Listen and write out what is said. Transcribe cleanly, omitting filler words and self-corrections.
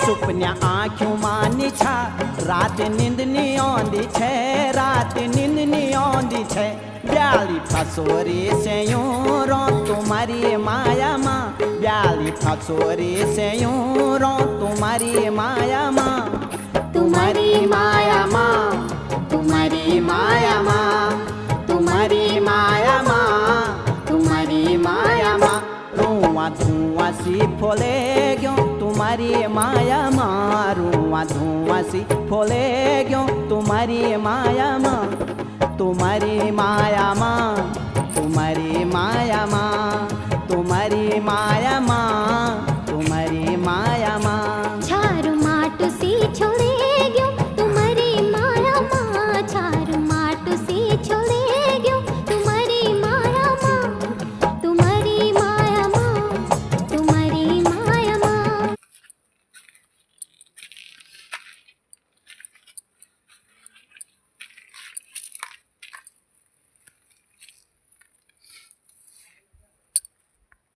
सुपन्या आँखों मानी छा रात नींद नहीं आंदी छे रात नींद नहीं आंदी छे ब्याली फसोरी से यूं रो तुम्हारी माया माँ ब्याली फसोरी से यूं रो तुम्हारी माया माँ तुम्हारी माया माँ तुम्हारी माया माँ तुम्हारी माया माँ तुम्हारी माया माँ रुआ धुआं सी फोले क्यों तुम्हारी माया माँ रुआ धुआं सी फोले क्यों तुम्हारी माया माँ तुम्हारी माया माँ तुम्हारी माया माँ तुम्हारी माया माँ